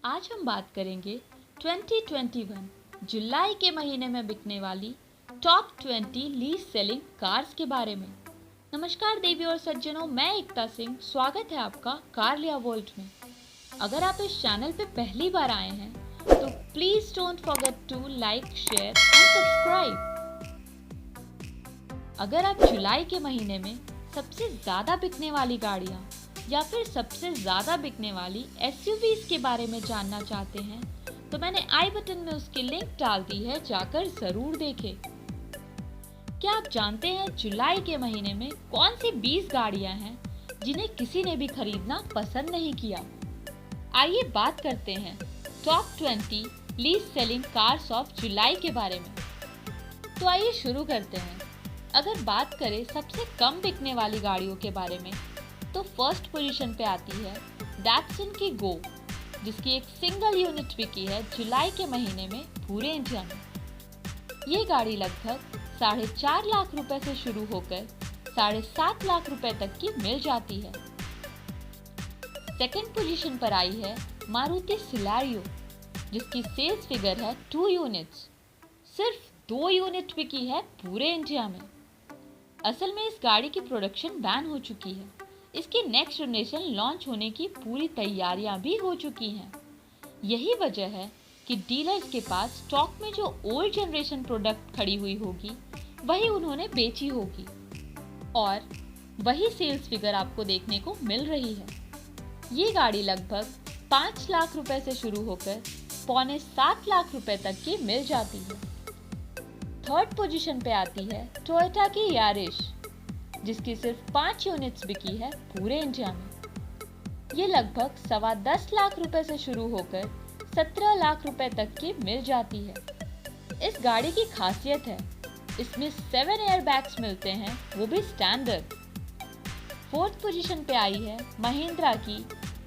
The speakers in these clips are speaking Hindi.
आज हम बात करेंगे 2021 जुलाई के महीने में बिकने वाली टॉप 20 लीज सेलिंग कार्स के बारे में। नमस्कार देवी और सज्जनों, मैं एकता सिंह। स्वागत है आपका कार लिया वर्ल्ड में। अगर आप इस चैनल पे पहली बार आए हैं तो please don't forget to like, share and subscribe. अगर आप जुलाई के महीने में सबसे ज्यादा बिकने वाली गाड़ियाँ या फिर सबसे ज्यादा बिकने वाली एसयूवीज के बारे में जानना चाहते हैं तो मैंने आई बटन में उसकी लिंक डाल दी है, जाकर जरूर देखें। क्या आप जानते हैं जुलाई के महीने में कौन सी 20 गाड़ियां हैं जिन्हें किसी ने भी खरीदना पसंद नहीं किया? आइए बात करते हैं top 20 lease selling cars of July के बारे में। तो आइए शुरू करते हैं। अगर बात करें सबसे कम बिकने वाली गाड़ियों के बारे में तो फर्स्ट पोजीशन पे आती है डैटसन की गो, जिसकी एक सिंगल यूनिट बिकी है जुलाई के महीने में पूरे इंडिया में। ये गाड़ी लगभग 4.5 लाख रुपए से शुरू होकर 7.5 लाख रुपए तक की मिल जाती है। सेकंड पोजीशन पर आई है मारुति सिलेरियो, जिसकी सेल्स फिगर है 2 यूनिट्स। सिर्फ 2 यूनिट बिकी है पूरे इंडिया में। असल में इस गाड़ी की प्रोडक्शन बैन हो चुकी है। इसकी नेक्स्ट जनरेशन लॉन्च होने की पूरी तैयारियां भी हो चुकी हैं। यही वजह है कि डीलर्स के पास स्टॉक में जो ओल्ड जनरेशन प्रोडक्ट खड़ी हुई होगी वही उन्होंने बेची होगी और वही सेल्स फिगर आपको देखने को मिल रही है। ये गाड़ी लगभग 5 लाख रुपए से शुरू होकर 6.25 लाख रुपए तक की मिल जाती है। थर्ड पोजीशन पे आती है टोयोटा की यारिस, जिसकी सिर्फ 5 यूनिट्स बिकी है पूरे इंडिया में। ये लगभग 10.25 लाख रुपए से शुरू होकर 17 लाख रुपए तक की मिल जाती है। इस गाड़ी की खासियत है इसमें 7 एयर बैग्स मिलते हैं, वो भी स्टैंडर्ड। फोर्थ पोजीशन पे आई है महिंद्रा की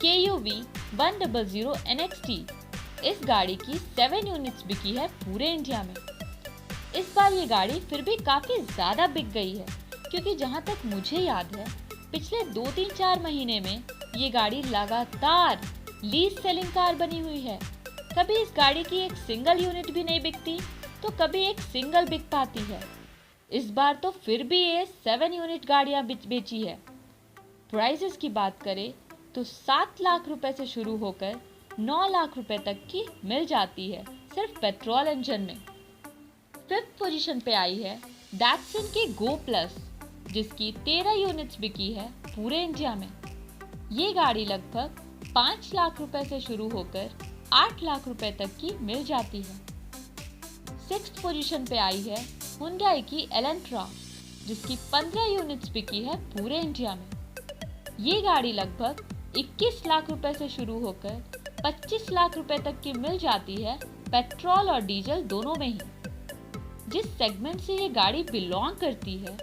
KUV 100 NXT। इस गाड़ी की 7 यूनिट्स बिकी है पूरे इंडिया में। इस बार ये गाड़ी फिर भी काफी ज्यादा बिक गई है, क्योंकि जहां तक मुझे याद है पिछले 2-3-4 महीने में ये गाड़ी लगातार लीज सेलिंग कार बनी हुई है। कभी इस गाड़ी की एक सिंगल यूनिट भी नहीं बिकती तो कभी एक सिंगल बिक पाती है। इस बार तो फिर भी ये 7 यूनिट गाड़ियां बेची है। प्राइसेस की बात करें तो 7 लाख रुपए से शुरू होकर 9 लाख रुपए तक की मिल जाती है सिर्फ पेट्रोल इंजन में। फिफ्थ पोजीशन पे आई है डैटसन की गो प्लस, जिसकी 13 यूनिट्स बिकी है पूरे इंडिया में। ये गाड़ी लगभग 5 लाख रुपए से शुरू होकर 8 लाख रुपए तक की मिल जाती है। सिक्स्थ पोजीशन पे आई है हुंडई की एलेंट्रा, जिसकी 15 यूनिट्स बिकी है पूरे इंडिया में। ये गाड़ी लगभग 21 लाख रुपए से शुरू होकर 25 लाख रुपए तक की मिल जाती है, पेट्रोल और डीजल दोनों में ही। जिस सेगमेंट से ये गाड़ी बिलोंग करती है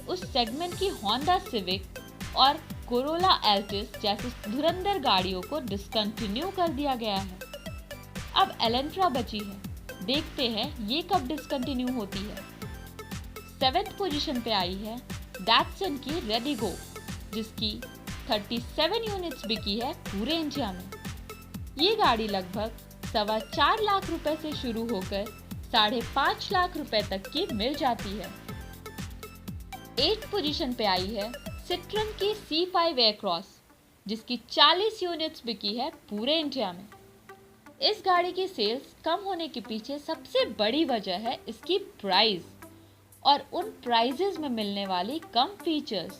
उस सेगमेंट की होंडा सिविक और कोरोला एल्टिस जैसी धुरंधर गाड़ियों को डिसकंटिन्यू कर दिया गया है। अब एलेंट्रा बची है, देखते हैं ये कब डिसकंटिन्यू होती है। सेवेंथ पोजीशन पे आई है डैटसन की रेडिगो, जिसकी 37 यूनिट्स बिकी है पूरे इंडिया में। ये गाड़ी लगभग 4.25 लाख रुपए से शुरू होकर 5.5 लाख रुपए तक की मिल जाती है। 8th पोजीशन पे आई है सिट्रन की C5 एयरक्रॉस, जिसकी 40 यूनिट्स बिकी है पूरे इंडिया में। इस गाड़ी की सेल्स कम होने के पीछे सबसे बड़ी वजह है इसकी प्राइस और उन प्राइजेस में मिलने वाली कम फीचर्स।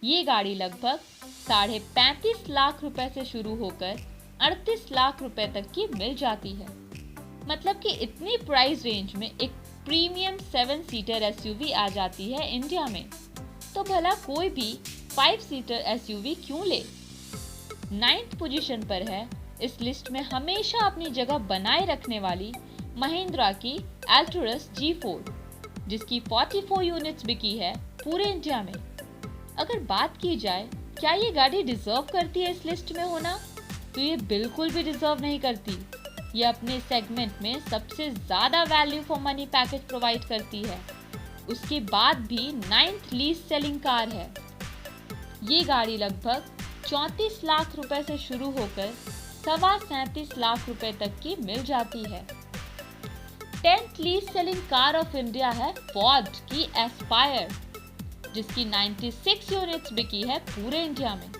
ये गाड़ी लगभग 35.5 लाख रुपए से शुरू होकर 38 लाख रुपए तक की मिल जाती है। मतलब कि इतनी प्राइस रेंज में एक प्रीमियम 7 सीटर SUV आ जाती है इंडिया में, तो भला कोई भी 5 सीटर SUV क्यों ले। 9th पोजीशन पर है इस लिस्ट में हमेशा अपनी जगह बनाए रखने वाली महिंद्रा की अल्टुरस G4, जिसकी 44 यूनिट्स बिकी है पूरे इंडिया में। अगर बात की जाए क्या ये गाड़ी डिजर्व करती है इस लिस्ट में होना, तो ये बिल्कुल भी डिजर्व नहीं करती। ये अपने सेगमेंट में सबसे ज्यादा value for money package provide करती है। उसके बाद भी 9th लीज सेलिंग कार है। ये गाड़ी लगभग 34 लाख रुपए से शुरू होकर ₹37.25 लाख तक की मिल जाती है। 10th least selling car of India है फोर्ड की एस्पायर, जिसकी 96 यूनिट्स बिकी है पूरे इंडिया में।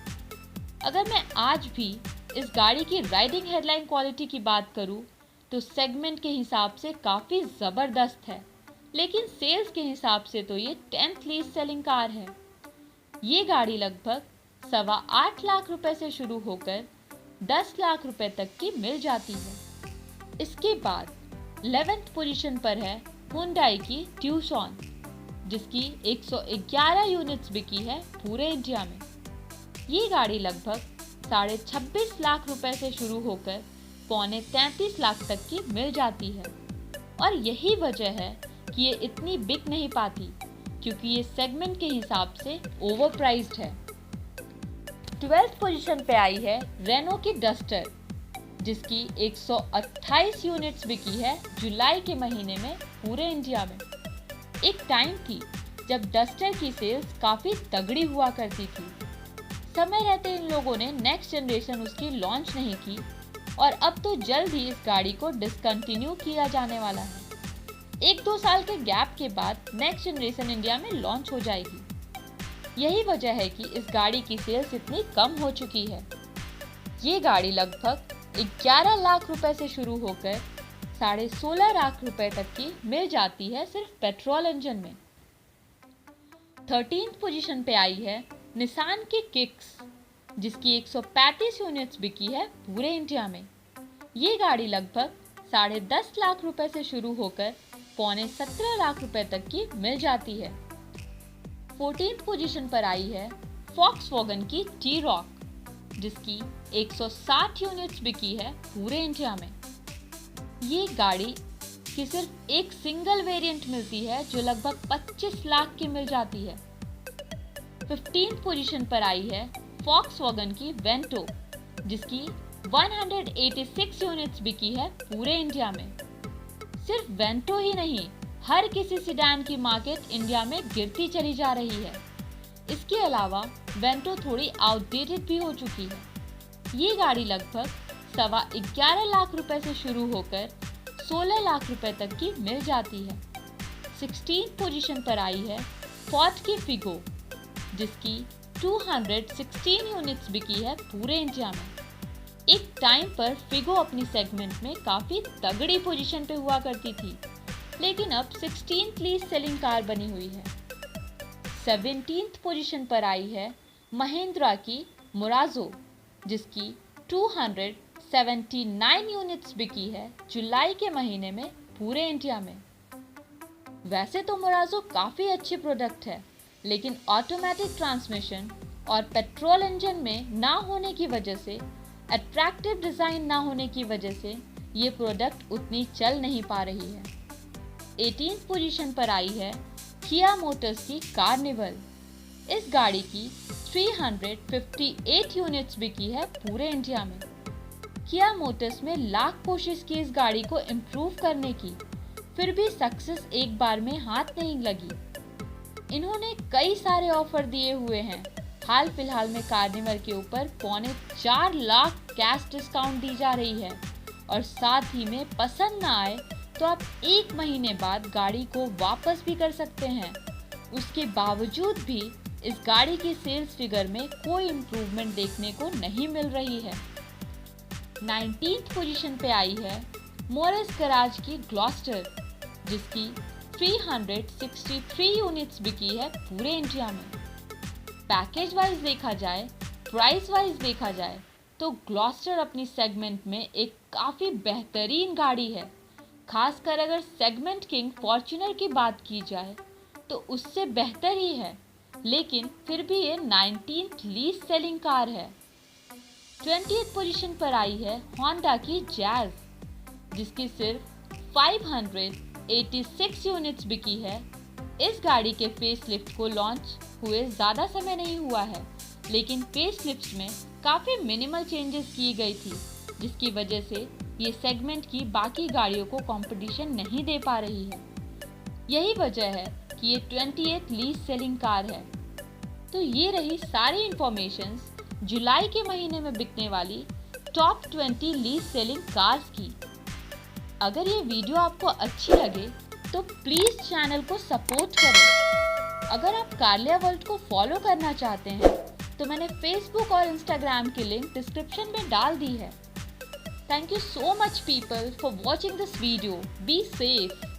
अगर मैं आज भी इस गाड़ी की राइडिंग हेडलाइन क्वालिटी की बात करूं तो सेगमेंट के हिसाब से काफ़ी ज़बरदस्त है, लेकिन सेल्स के हिसाब से तो ये 10th लीस्ट सेलिंग कार है। ये गाड़ी लगभग ₹8.25 लाख से शुरू होकर ₹10 लाख तक की मिल जाती है। इसके बाद 11th पोजीशन पर है हुंडई की ट्यूसन, जिसकी 111 यूनिट्स बिकी है पूरे इंडिया में। ये गाड़ी लगभग ₹26.5 लाख से शुरू होकर ₹33 लाख तक की मिल जाती है, और यही वजह है कि ये इतनी बिक नहीं पाती, क्योंकि ये सेगमेंट के हिसाब से ओवरप्राइज्ड है। 12th पोजीशन पे आई है रेनो की डस्टर, जिसकी 128 यूनिट्स बिकी है जुलाई के महीने में पूरे इंडिया में। एक टाइम थी जब डस्टर की सेल्स काफ़ी तगड़ी हुआ करती थी। समय रहते इन लोगों ने नेक्स्ट जनरेशन उसकी लॉन्च नहीं की, और अब तो जल्द ही इस गाड़ी को डिसकंटिन्यू किया जाने वाला है। 1-2 साल के गैप के बाद नेक्स्ट जनरेशन इंडिया में लॉन्च हो जाएगी। यही वजह है कि इस गाड़ी की सेल्स इतनी कम हो चुकी है। ये गाड़ी लगभग 11 लाख से शुरू होकर ₹16.5 लाख तक की मिल जाती है सिर्फ पेट्रोल इंजन में। 13th पोजीशन पे आई है निसान की किक्स, जिसकी 135 यूनिट्स बिकी है पूरे इंडिया में। ये गाड़ी लगभग ₹10.5 लाख से शुरू होकर ₹17.25 लाख तक की मिल जाती है। 14th पोजीशन पर आई है वॉक्सवैगन की टी-रॉक, जिसकी 160 यूनिट्स बिकी है पूरे इंडिया में। ये गाड़ी की सिर्फ एक सिंगल वेरिएंट मिलती है जो लगभग 25 लाख की मिल जाती है। 15th पोजीशन पर आई है वॉक्सवैगन की वेंटो, जिसकी 186 यूनिट्स बिकी है पूरे इंडिया में। सिर्फ वेंटो ही नहीं, हर किसी सेडान की मार्केट इंडिया में गिरती चली जा रही है। इसके अलावा वेंटो थोड़ी आउटडेटेड भी हो चुकी है। ये गाड़ी लगभग ₹11.25 लाख से शुरू होकर ₹16 लाख तक की मिल जाती है। 16th पोजीशन पर आई है फोर्ड की फिगो, जिसकी 216 यूनिट्स बिकी है पूरे इंडिया में। एक टाइम पर फिगो अपनी सेगमेंट में काफ़ी तगड़ी पोजीशन पे हुआ करती थी, लेकिन अब 16th लीस्ट सेलिंग कार बनी हुई है। 17th पोजीशन पर आई है महिंद्रा की मोराज़ो, जिसकी 279 यूनिट्स बिकी है जुलाई के महीने में पूरे इंडिया में। वैसे तो मोराज़ो काफ़ी अच्छी प्रोडक्ट है, लेकिन ऑटोमेटिक ट्रांसमिशन और पेट्रोल इंजन में ना होने की वजह से, अट्रैक्टिव डिज़ाइन ना होने की वजह से ये प्रोडक्ट उतनी चल नहीं पा रही है। 18th पोजीशन पर आई है किया मोटर्स की कार्निवल। इस गाड़ी की 358 यूनिट्स बिकी है पूरे इंडिया में। किया मोटर्स में लाख कोशिश की इस गाड़ी को इम्प्रूव करने की, फिर भी सक्सेस एक बार में हाथ नहीं लगी। इन्होंने कई सारे ऑफर दिए हुए हैं। हाल फिलहाल में कार्निवल के ऊपर ₹4 लाख कैश डिस्काउंट दी जा रही है, और साथ ही में पसंद ना आए तो आप 1 महीने बाद गाड़ी को वापस भी कर सकते हैं। उसके बावजूद भी इस गाड़ी की सेल्स फिगर में कोई इम्प्रूवमेंट देखने को नहीं मिल रही है। 19th पोजीशन पे आई है मोरेस गराज की ग्लॉस्टर, जिसकी 363 यूनिट्स बिकी है पूरे इंडिया में। पैकेज वाइज देखा जाए, प्राइस वाइज देखा जाए तो ग्लॉस्टर अपनी सेगमेंट में एक काफ़ी बेहतरीन गाड़ी है। खासकर अगर सेगमेंट किंग फॉर्च्यूनर की बात की जाए तो उससे बेहतर ही है, लेकिन फिर भी ये 19th लीस्ट सेलिंग कार है। 20th पोजीशन पर आई है होंडा की जैज़, जिसकी सिर्फ 586 यूनिट्स बिकी है। इस गाड़ी के फेसलिफ्ट को लॉन्च हुए ज़्यादा समय नहीं हुआ है, लेकिन फेसलिफ्ट में काफ़ी मिनिमल चेंजेस की गई थी, जिसकी वजह से ये सेगमेंट की बाकी गाड़ियों को कंपटीशन नहीं दे पा रही है। यही वजह है कि ये 28th लीस्ट सेलिंग कार है। तो ये रही सारी इंफॉर्मेशंस जुलाई के महीने में बिकने वाली टॉप 20 लीस्ट सेलिंग कार्स की। अगर ये वीडियो आपको अच्छी लगे तो प्लीज चैनल को सपोर्ट करें। अगर आप कारलिया वर्ल्ड को फॉलो करना चाहते हैं तो मैंने फेसबुक और इंस्टाग्राम की लिंक डिस्क्रिप्शन में डाल दी है। Thank you so much people for watching this video. Be safe.